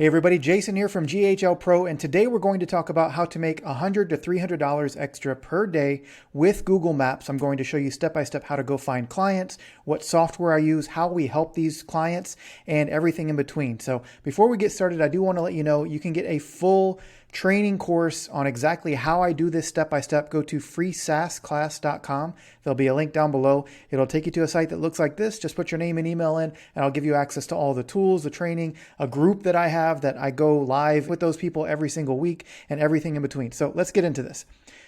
Hey everybody, Jason here from GHL Pro, and today we're going to talk about how to make $100 to $300 extra per day with Google Maps. I'm going to show you step by step how to go find clients, what software I use, how we help these clients, and everything in between. So before we get started, I do want to let you know you can get a full training course on exactly how I do this step by step. Go to freesaasclass.com. There'll be a link down below. It'll take you to a site that looks like this. Just put your name and email in, and I'll give you access to all the tools, the training, a group that I have that I go live with those people every single week, and everything in between. So let's get into this.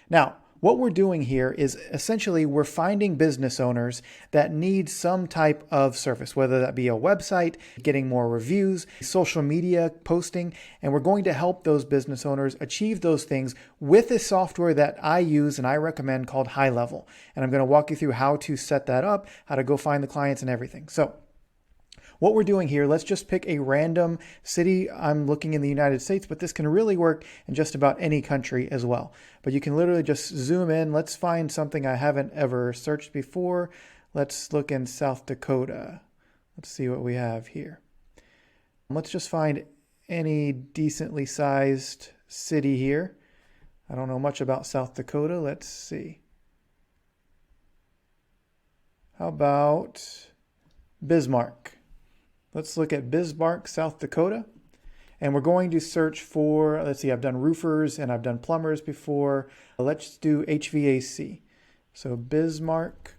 Now, what we're doing here is essentially we're finding business owners that need some type of service, whether that be a website, getting more reviews, social media posting, and we're going to help those business owners achieve those things with a software that I use and I recommend called HighLevel. And I'm going to walk you through how to set that up, how to go find the clients and everything. So what we're doing here, let's just pick a random city. I'm looking in the United States, but this can really work in just about any country as well. But you can literally just zoom in. Let's find something I haven't ever searched before. Let's look in South Dakota. Let's see what we have here. Let's just find any decently sized city here. I don't know much about South Dakota. Let's see. How about Bismarck? Let's look at Bismarck, South Dakota, and we're going to search for, let's see, I've done roofers and I've done plumbers before. Let's do HVAC. So Bismarck,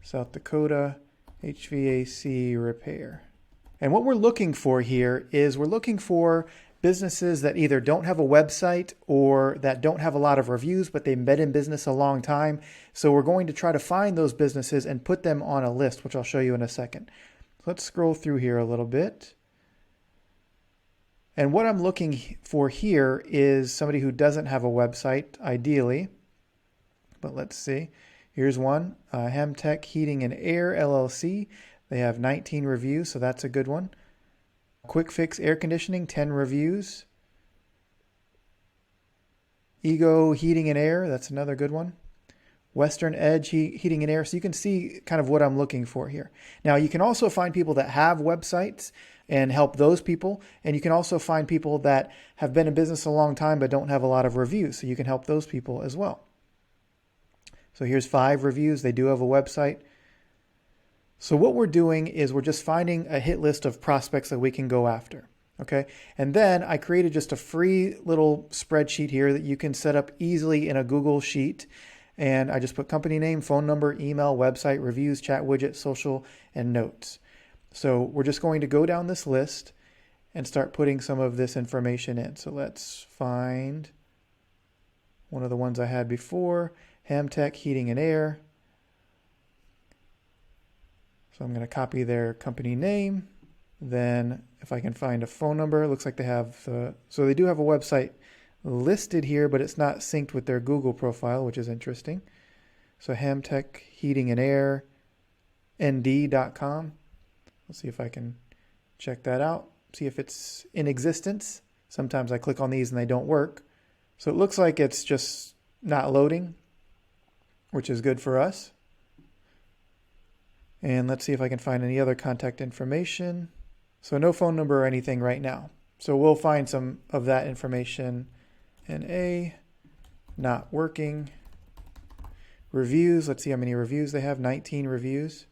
South Dakota, HVAC repair. And what we're looking for here is we're looking for businesses that either don't have a website or that don't have a lot of reviews, but they've been in business a long time. So we're going to try to find those businesses and put them on a list, which I'll show you in a second. Let's scroll through here a little bit. And what I'm looking for here is somebody who doesn't have a website, ideally. But let's see. Here's one, Hemtech Heating and Air LLC. They have 19 reviews, so that's a good one. Quick Fix Air Conditioning, 10 reviews. Ego Heating and Air, that's another good one. Western Edge Heating and Air. So you can see kind of what I'm looking for here. Now, you can also find people that have websites and help those people. And you can also find people that have been in business a long time but don't have a lot of reviews. So you can help those people as well. So here's 5 reviews. They do have a website. So what we're doing is we're just finding a hit list of prospects that we can go after. Okay. And then I created just a free little spreadsheet here that you can set up easily in a Google Sheet. And I just put company name, phone number, email, website, reviews, chat widget, social, and notes. So we're just going to go down this list and start putting some of this information in. So let's find one of the ones I had before, Hemtech Heating and Air. So I'm going to copy their company name. Then if I can find a phone number, it looks like they have, so they do have a website listed here, but it's not synced with their Google profile, which is interesting. So Hemtech Heating and Air nd.com. Let's see if I can check that out, see if it's in existence. Sometimes I click on these and they don't work. So it looks like it's just not loading, which is good for us. And let's see if I can find any other contact information. So no phone number or anything right now. So we'll find some of that information. NA, not working. Reviews, let's see how many reviews they have, 19 reviews.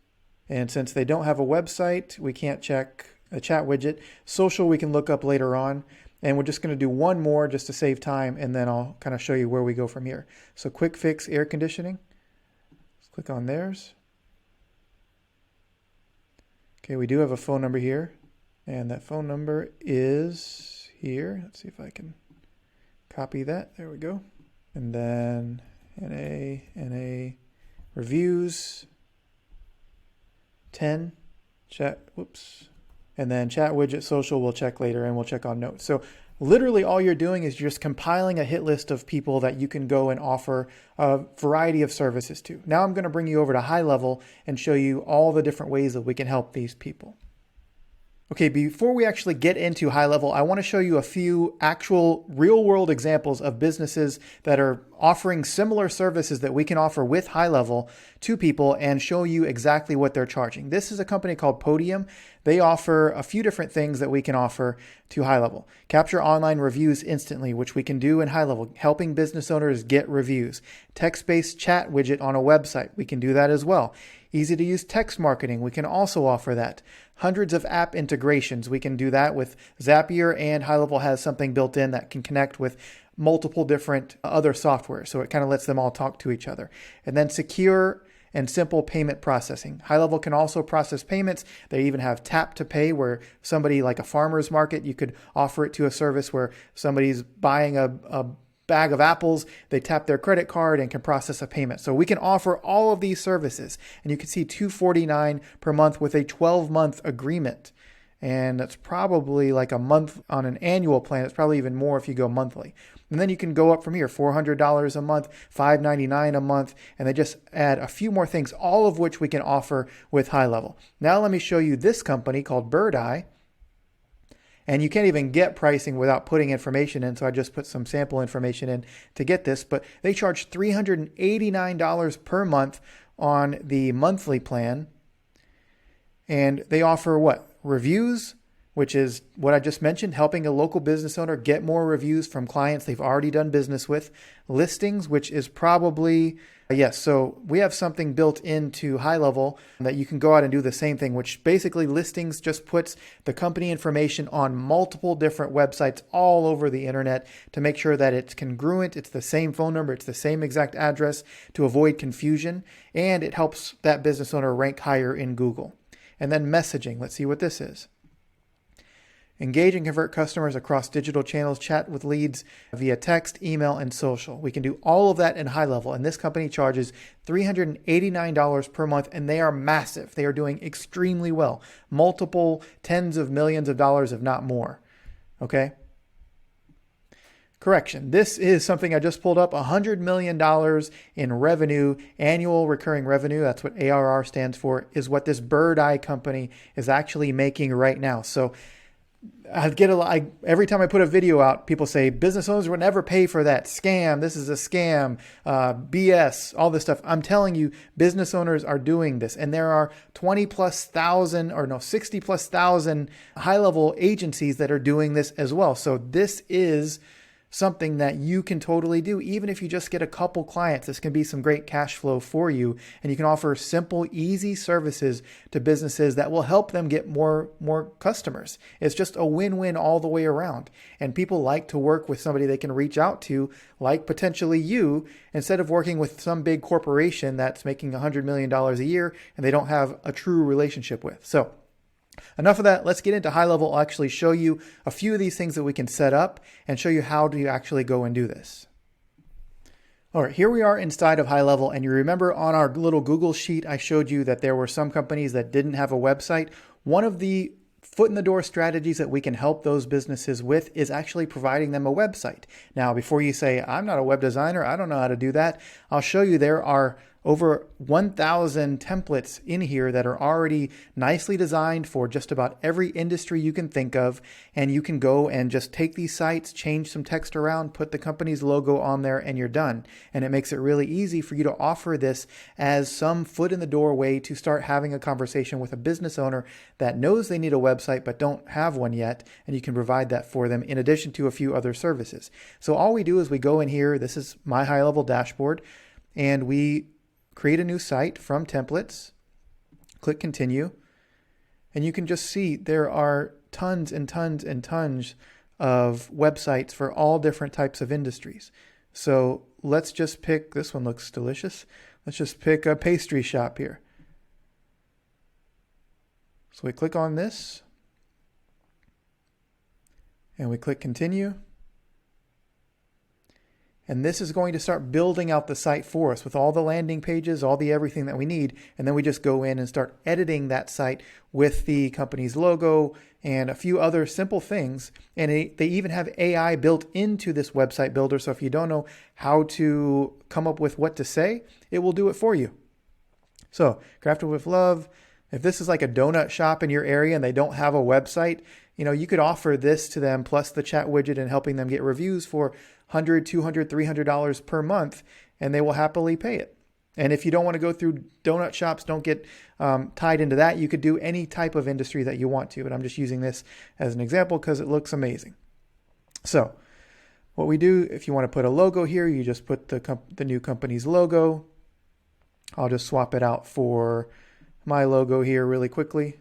And since they don't have a website, we can't check a chat widget. Social we can look up later on. And we're just going to do one more just to save time, and then I'll kind of show you where we go from here. So Quick Fix Air Conditioning. Let's click on theirs. Okay, we do have a phone number here. And that phone number is here. Let's see if I can copy that. There we go. And then NA, reviews, 10, chat, whoops. And then chat widget social we'll check later, and we'll check on notes. So literally all you're doing is just compiling a hit list of people that you can go and offer a variety of services to. Now I'm going to bring you over to HighLevel and show you all the different ways that we can help these people. Okay, before we actually get into HighLevel, I want to show you a few actual real-world examples of businesses that are offering similar services that we can offer with HighLevel to people and show you exactly what they're charging. This is a company called Podium. They offer a few different things that we can offer to HighLevel. Capture online reviews instantly, which we can do in HighLevel, helping business owners get reviews. Text-based chat widget on a website. We can do that as well. Easy to use text marketing. We can also offer that. Hundreds of app integrations. We can do that with Zapier, and HighLevel has something built in that can connect with multiple different other software. So it kind of lets them all talk to each other. And then secure and simple payment processing. HighLevel can also process payments. They even have tap to pay, where somebody like a farmer's market, you could offer it to a service where somebody's buying a bag of apples, they tap their credit card and can process a payment. So we can offer all of these services, and you can see $249 per month with a 12-month agreement. And that's probably like a month on an annual plan. It's probably even more if you go monthly. And then you can go up from here, $400 a month, $599 a month, and they just add a few more things, all of which we can offer with HighLevel. Now let me show you this company called Birdeye. And you can't even get pricing without putting information in, so I just put some sample information in to get this. But they charge $389 per month on the monthly plan. And they offer what? Reviews, which is what I just mentioned, helping a local business owner get more reviews from clients they've already done business with. Listings, which is probably, yes, so we have something built into HighLevel that you can go out and do the same thing, which basically listings just puts the company information on multiple different websites all over the internet to make sure that it's congruent, it's the same phone number, it's the same exact address to avoid confusion, and it helps that business owner rank higher in Google. And then messaging, let's see what this is. Engage and convert customers across digital channels, chat with leads via text, email, and social. We can do all of that in HighLevel, and this company charges $389 per month, and they are massive. They are doing extremely well. Multiple tens of millions of dollars, if not more. Okay? Correction, this is something I just pulled up, $100 million in revenue, annual recurring revenue, that's what ARR stands for, is what this Birdeye company is actually making right now. So every time I put a video out, people say, business owners would never pay for that. Scam, this is a scam, BS, all this stuff. I'm telling you, business owners are doing this. And there are 60 plus thousand HighLevel agencies that are doing this as well. So this is something that you can totally do. Even if you just get a couple clients, this can be some great cash flow for you. And you can offer simple, easy services to businesses that will help them get more customers. It's just a win-win all the way around. And people like to work with somebody they can reach out to, like potentially you, instead of working with some big corporation that's making $100 million a year and they don't have a true relationship with. So enough of that. Let's get into HighLevel. I'll actually show you a few of these things that we can set up and show you how do you actually go and do this. All right, here we are inside of HighLevel, and you remember on our little Google sheet, I showed you that there were some companies that didn't have a website. One of the foot in the door strategies that we can help those businesses with is actually providing them a website. Now, before you say, I'm not a web designer, I don't know how to do that, I'll show you there are over 1,000 templates in here that are already nicely designed for just about every industry you can think of. And you can go and just take these sites, change some text around, put the company's logo on there, and you're done. And it makes it really easy for you to offer this as some foot in the door way to start having a conversation with a business owner that knows they need a website but don't have one yet. And you can provide that for them in addition to a few other services. So all we do is we go in here. This is my HighLevel dashboard, and we create a new site from templates, click continue, and you can just see there are tons and tons and tons of websites for all different types of industries. So let's just pick, this one looks delicious. Let's just pick a pastry shop here. So we click on this and we click continue. And this is going to start building out the site for us with all the landing pages, all the everything that we need. And then we just go in and start editing that site with the company's logo and a few other simple things. And they even have AI built into this website builder. So if you don't know how to come up with what to say, it will do it for you. So Crafted with Love. If this is like a donut shop in your area and they don't have a website, You could offer this to them plus the chat widget and helping them get reviews for $100, $200, $300 per month, and they will happily pay it. And if you don't want to go through donut shops, don't get tied into that. You could do any type of industry that you want to, but I'm just using this as an example because it looks amazing. So what we do, if you want to put a logo here, you just put the new company's logo. I'll just swap it out for my logo here really quickly.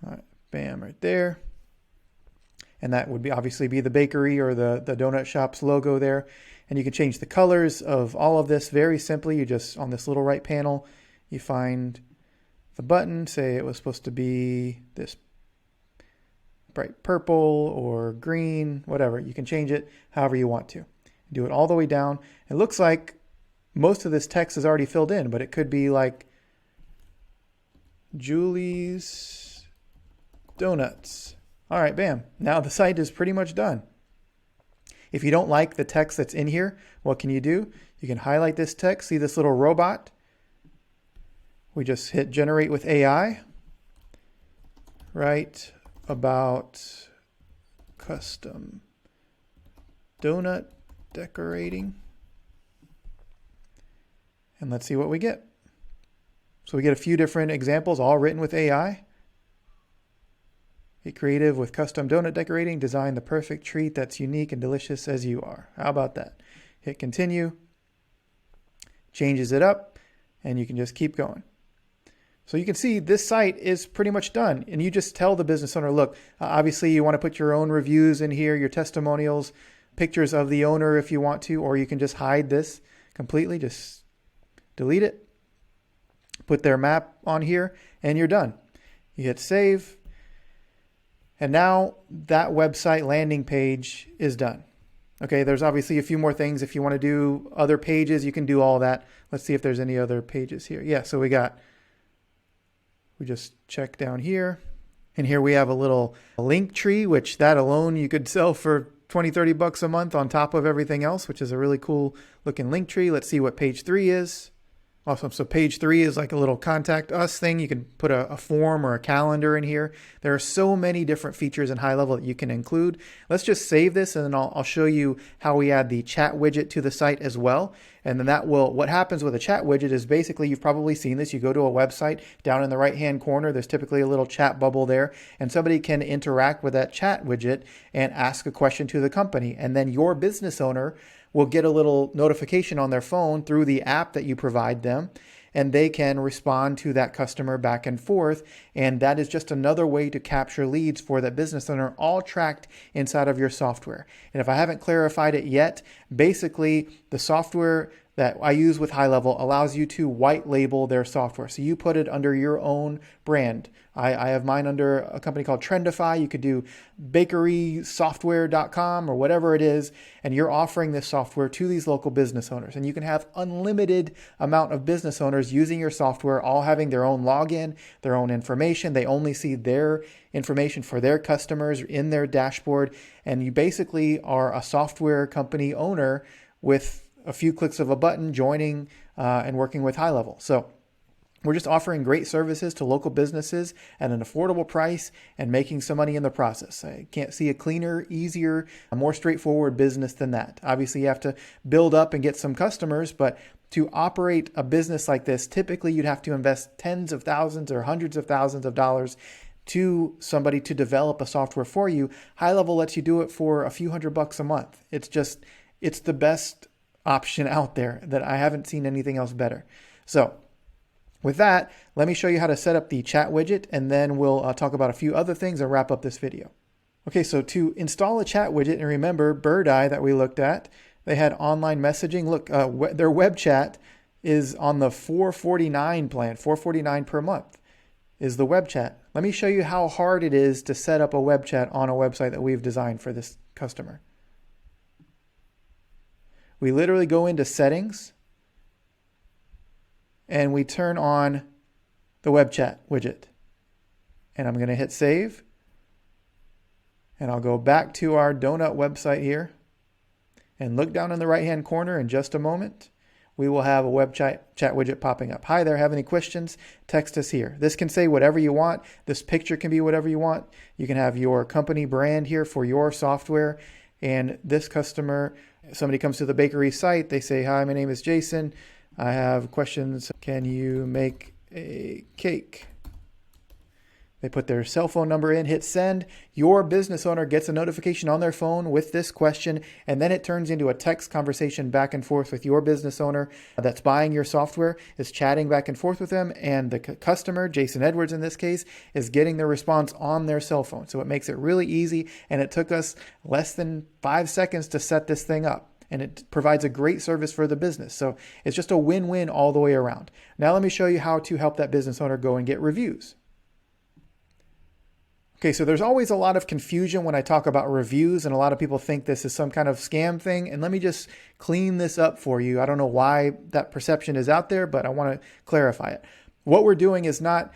All right, bam, right there. And that would obviously be the bakery or the donut shop's logo there. And you can change the colors of all of this very simply. You just, on this little right panel, you find the button, say it was supposed to be this bright purple or green, whatever. You can change it however you want to. Do it all the way down. It looks like most of this text is already filled in, but it could be like Julie's Donuts. All right, bam. Now the site is pretty much done. If you don't like the text that's in here, what can you do? You can highlight this text. See this little robot? We just hit generate with AI. Write about custom donut decorating. And let's see what we get. So we get a few different examples, all written with AI. Get creative with custom donut decorating. Design the perfect treat that's unique and delicious as you are. How about that? Hit continue. Changes it up, and you can just keep going. So you can see this site is pretty much done. And you just tell the business owner, look, obviously you want to put your own reviews in here, your testimonials, pictures of the owner if you want to, or you can just hide this completely. Just delete it. Put their map on here, and you're done. You hit save. And now that website landing page is done. Okay, there's obviously a few more things. If you want to do other pages, you can do all that. Let's see if there's any other pages here. Yeah, so we just check down here. And here we have a little link tree, which that alone you could sell for $20-$30 a month on top of everything else, which is a really cool looking link tree. Let's see what page 3 is. Awesome. So page 3 is like a little contact us thing. You can put a form or a calendar in here. There are so many different features in HighLevel that you can include. Let's just save this, and then I'll show you how we add the chat widget to the site as well. And then what happens with a chat widget is basically, you've probably seen this. You go to a website, down in the right-hand corner, there's typically a little chat bubble there, and somebody can interact with that chat widget and ask a question to the company. And then your business owner will get a little notification on their phone through the app that you provide them, and they can respond to that customer back and forth. And that is just another way to capture leads for that business owner, all tracked inside of your software. And if I haven't clarified it yet, basically the software that I use with HighLevel allows you to white label their software. So you put it under your own brand. I have mine under a company called Trendify. You could do bakerysoftware.com or whatever it is, and you're offering this software to these local business owners. And you can have unlimited amount of business owners using your software, all having their own login, their own information. They only see their information for their customers in their dashboard. And you basically are a software company owner with a few clicks of a button, joining and working with HighLevel. So we're just offering great services to local businesses at an affordable price and making some money in the process. I can't see a cleaner, easier, a more straightforward business than that. Obviously, you have to build up and get some customers, but to operate a business like this, typically you'd have to invest tens of thousands or hundreds of thousands of dollars to somebody to develop a software for you. HighLevel lets you do it for a few $100 a month. It's the best option out there that I haven't seen anything else better. So with that, let me show you how to set up the chat widget, and then we'll talk about a few other things and wrap up this video. Okay, so to install a chat widget, and remember Bird Eye that we looked at, they had online messaging. Look, their web chat is on the $449 plan, $449 per month is the web chat. Let me show you how hard it is to set up a web chat on a website that we've designed for this customer. We literally go into settings, and we turn on the web chat widget. And I'm going to hit save. And I'll go back to our donut website here and look down in the right-hand corner in just a moment. we will have a web chat widget popping up. Hi there, have any questions? Text us here. This can say whatever you want. This picture can be whatever you want. You can have your company brand here for your software. And this customer, somebody comes to the bakery site, they say, hi, my name is Jason. I have questions. Can you make a cake? They put their cell phone number in, hit send. Your business owner gets a notification on their phone with this question, and then it turns into a text conversation back and forth with your business owner that's buying your software, is chatting back and forth with them, and the customer, Jason Edwards in this case, is getting their response on their cell phone. So it makes it really easy, and it took us less than 5 seconds to set this thing up. And it provides a great service for the business. So it's just a win-win all the way around. Now let me show you how to help that business owner go and get reviews. Okay, so there's always a lot of confusion when I talk about reviews, and a lot of people think this is some kind of scam thing. And let me just clean this up for you. I don't know why that perception is out there, but I want to clarify it. What we're doing is not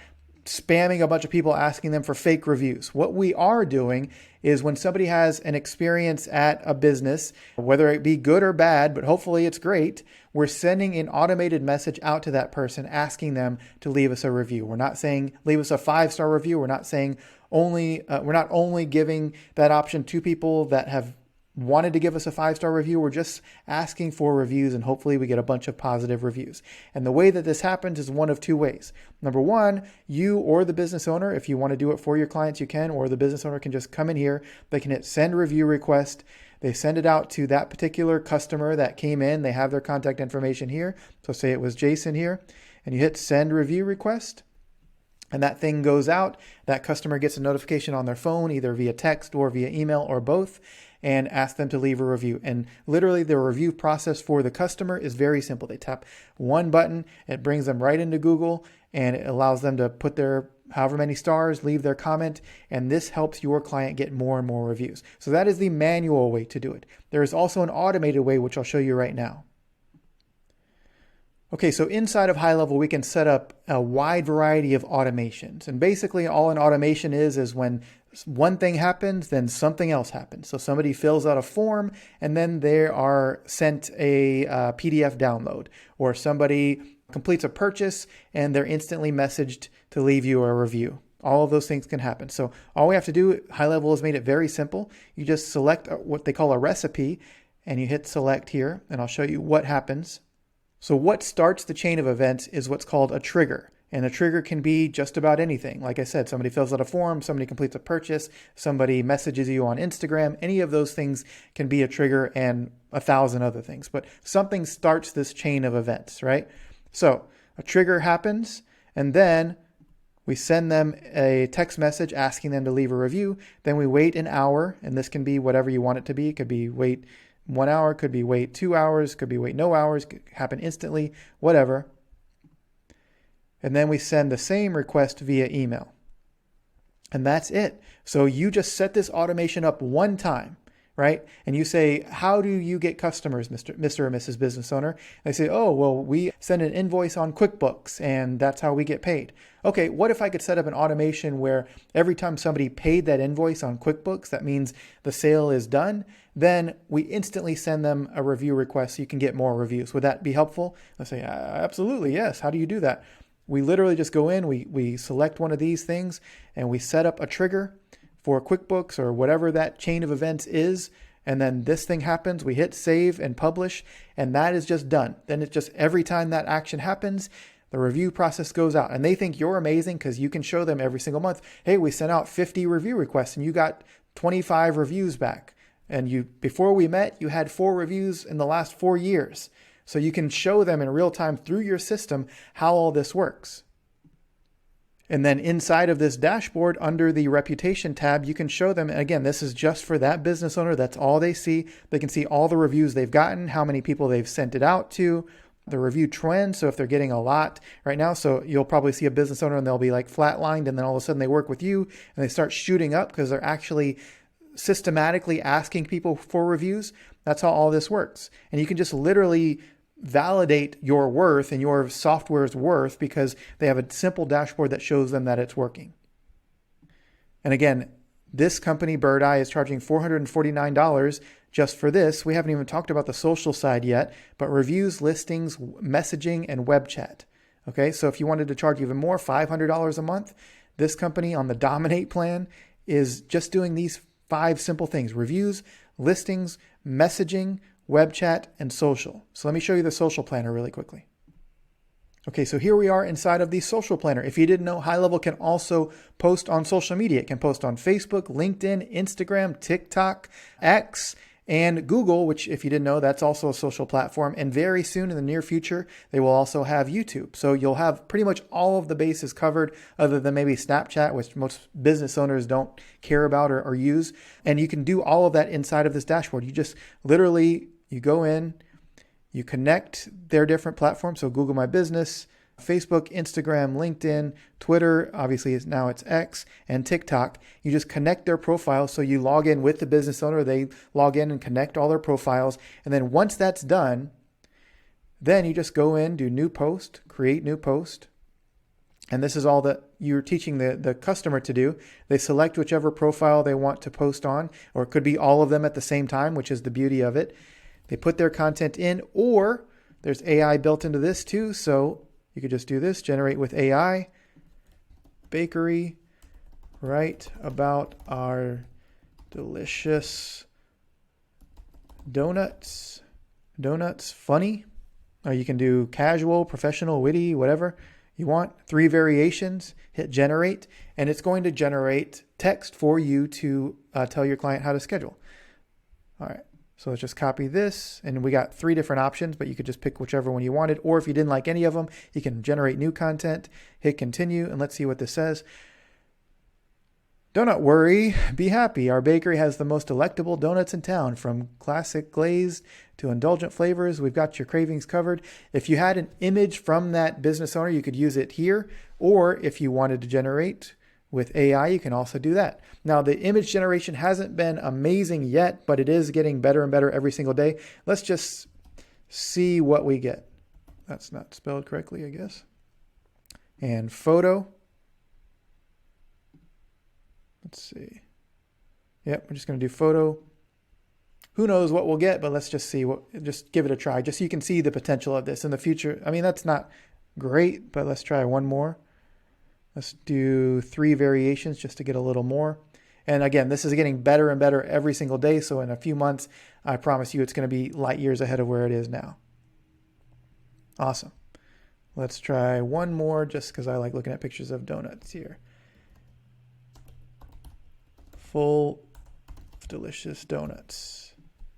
spamming a bunch of people asking them for fake reviews. What we are doing is when somebody has an experience at a business, whether it be good or bad, but hopefully it's great, we're sending an automated message out to that person asking them to leave us a review. We're not saying leave us a 5-star review. We're not saying we're not only giving that option to people that have wanted to give us a 5-star review. We're just asking for reviews, and hopefully we get a bunch of positive reviews. And the way that this happens is one of 2 ways. Number one, you or the business owner, if you want to do it for your clients, you can, or the business owner can just come in here. They can hit send review request. They send it out to that particular customer that came in. They have their contact information here. So say it was Jason here, and you hit send review request. And that thing goes out. That customer gets a notification on their phone, either via text or via email or both, and ask them to leave a review. And literally the review process for the customer is very simple. They tap one button, it brings them right into Google, and it allows them to put their however many stars, leave their comment, and this helps your client get more and more reviews. So that is the manual way to do it. There is also an automated way, which I'll show you right now. Okay, so inside of HighLevel, we can set up a wide variety of automations. And basically all an automation is when one thing happens, then something else happens. So somebody fills out a form and then they are sent a PDF download, or somebody completes a purchase and they're instantly messaged to leave you a review. All of those things can happen. So all we have to do, HighLevel has made it very simple. You just select what they call a recipe and you hit select here, and I'll show you what happens. So what starts the chain of events is what's called a trigger. And a trigger can be just about anything. Like I said, somebody fills out a form, somebody completes a purchase, somebody messages you on Instagram. Any of those things can be a trigger, and 1,000 other things. But something starts this chain of events, right? So a trigger happens, and then we send them a text message asking them to leave a review. Then we wait an hour, and this can be whatever you want it to be. It could be wait 1 hour, could be wait 2 hours, could be wait no hours, could happen instantly, whatever. And then we send the same request via email. And that's it. So you just set this automation up one time, right? And you say, how do you get customers, Mr. or Mrs. Business Owner? And they say, oh, well, we send an invoice on QuickBooks and that's how we get paid. Okay, what if I could set up an automation where every time somebody paid that invoice on QuickBooks, that means the sale is done, then we instantly send them a review request so you can get more reviews. Would that be helpful? I say, absolutely, yes. How do you do that? We literally just go in, we select one of these things, and we set up a trigger for QuickBooks or whatever that chain of events is. And then this thing happens, we hit save and publish, and that is just done. Then it's just every time that action happens, the review process goes out. And they think you're amazing because you can show them every single month, hey, we sent out 50 review requests and you got 25 reviews back. And before we met, you had 4 reviews in the last 4 years. So you can show them in real time through your system how all this works. And then inside of this dashboard, under the reputation tab, you can show them, and again, this is just for that business owner. That's all they see. They can see all the reviews they've gotten, how many people they've sent it out to, the review trend. So if they're getting a lot right now, so you'll probably see a business owner and they'll be like flatlined, and then all of a sudden they work with you and they start shooting up because they're actually systematically asking people for reviews. That's how all this works. And you can just literally validate your worth and your software's worth because they have a simple dashboard that shows them that it's working. And again, This company, Bird Eye, is charging $449 just for this. We haven't even talked about the social side yet, but reviews, listings, messaging, and web chat. Okay, so if you wanted to charge even more, $500 a month, this company on the Dominate plan is just doing these 5 simple things: reviews, listings, messaging, web chat, and social. So let me show you the social planner really quickly. Okay, so here we are inside of the social planner. If you didn't know, HighLevel can also post on social media. It can post on Facebook, LinkedIn, Instagram, TikTok, X, and Google, which if you didn't know, that's also a social platform. And very soon in the near future, they will also have YouTube. So you'll have pretty much all of the bases covered other than maybe Snapchat, which most business owners don't care about or use. And you can do all of that inside of this dashboard. You just literally, you go in, you connect their different platforms. So Google My Business, Facebook, Instagram, LinkedIn, Twitter, obviously now it's X, and TikTok. You just connect their profiles. So you log in with the business owner, they log in and connect all their profiles. And then once that's done, then you just go in, do new post, create new post. And this is all that you're teaching the customer to do. They select whichever profile they want to post on, or it could be all of them at the same time, which is the beauty of it. They put their content in, or there's AI built into this too. So you could just do this, generate with AI, bakery, write about our delicious donuts, funny. Or you can do casual, professional, witty, whatever you want. 3 variations, hit generate, and it's going to generate text for you to tell your client how to schedule. All right. So let's just copy this, and we got 3 different options, but you could just pick whichever one you wanted. Or if you didn't like any of them, you can generate new content, hit continue, and let's see what this says. Don't worry, be happy. Our bakery has the most delectable donuts in town, from classic glazed to indulgent flavors. We've got your cravings covered. If you had an image from that business owner, you could use it here. Or if you wanted to generate with AI, you can also do that. Now, the image generation hasn't been amazing yet, but it is getting better and better every single day. Let's just see what we get. That's not spelled correctly, I guess. And photo. Let's see. Yep, we're just going to do photo. Who knows what we'll get, but let's just see just give it a try, just so you can see the potential of this in the future. I mean, that's not great, but let's try one more. Let's do 3 variations just to get a little more. And again, this is getting better and better every single day. So in a few months, I promise you it's going to be light years ahead of where it is now. Awesome. Let's try one more just because I like looking at pictures of donuts here. Full delicious donuts.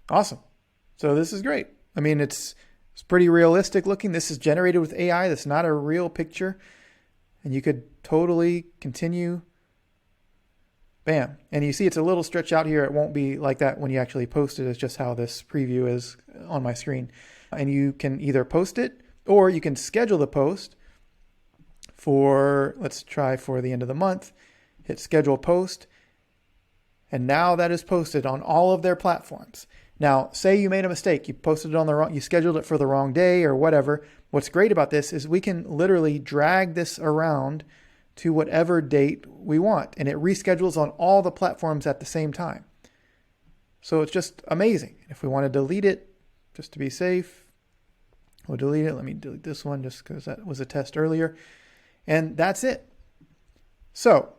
Awesome. So this is great. I mean, it's pretty realistic looking. This is generated with AI. That's not a real picture. And you could totally continue. Bam. And you see it's a little stretched out here. It won't be like that when you actually post it. It's just how this preview is on my screen. And you can either post it or you can schedule the post for, let's try for the end of the month. Hit schedule post. And now that is posted on all of their platforms. Now, say you made a mistake. You posted it on the wrong, you scheduled it for the wrong day or whatever. What's great about this is we can literally drag this around to whatever date we want, and it reschedules on all the platforms at the same time. So it's just amazing. If we want to delete it, just to be safe, we'll delete it. Let me delete this one just because that was a test earlier. And that's it. So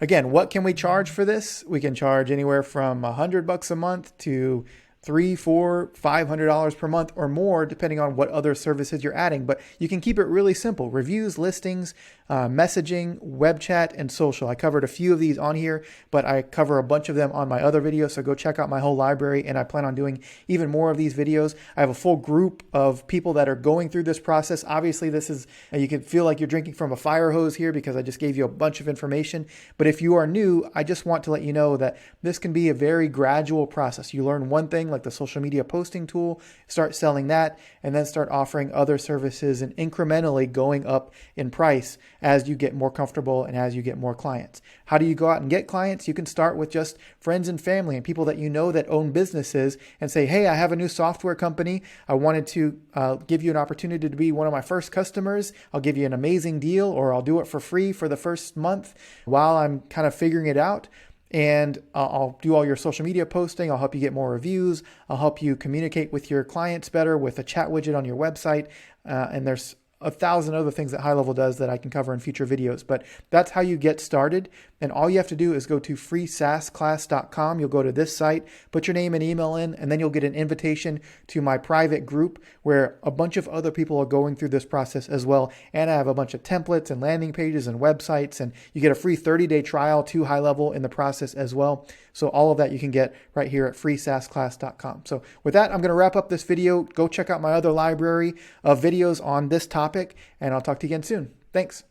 again, what can we charge for this? We can charge anywhere from $100 a month to $300, $400, $500 per month or more, depending on what other services you're adding. But you can keep it really simple. Reviews, listings, messaging, web chat, and social. I covered a few of these on here, but I cover a bunch of them on my other videos. So go check out my whole library, and I plan on doing even more of these videos. I have a full group of people that are going through this process. Obviously, this is, you can feel like you're drinking from a fire hose here because I just gave you a bunch of information. But if you are new, I just want to let you know that this can be a very gradual process. You learn one thing, like the social media posting tool, start selling that, and then start offering other services and incrementally going up in price as you get more comfortable and as you get more clients. How do you go out and get clients? You can start with just friends and family and people that you know that own businesses and say, hey, I have a new software company. I wanted to give you an opportunity to be one of my first customers. I'll give you an amazing deal, or I'll do it for free for the first month while I'm kind of figuring it out. and I'll do all your social media posting. I'll help you get more reviews. I'll help you communicate with your clients better with a chat widget on your website. And there's 1,000 other things that HighLevel does that I can cover in future videos. But that's how you get started. And all you have to do is go to freesaasclass.com. You'll go to this site, put your name and email in, and then you'll get an invitation to my private group where a bunch of other people are going through this process as well. And I have a bunch of templates and landing pages and websites, and you get a free 30-day trial to HighLevel in the process as well. So all of that you can get right here at freesaasclass.com. So with that, I'm going to wrap up this video. Go check out my other library of videos on this topic, and I'll talk to you again soon. Thanks.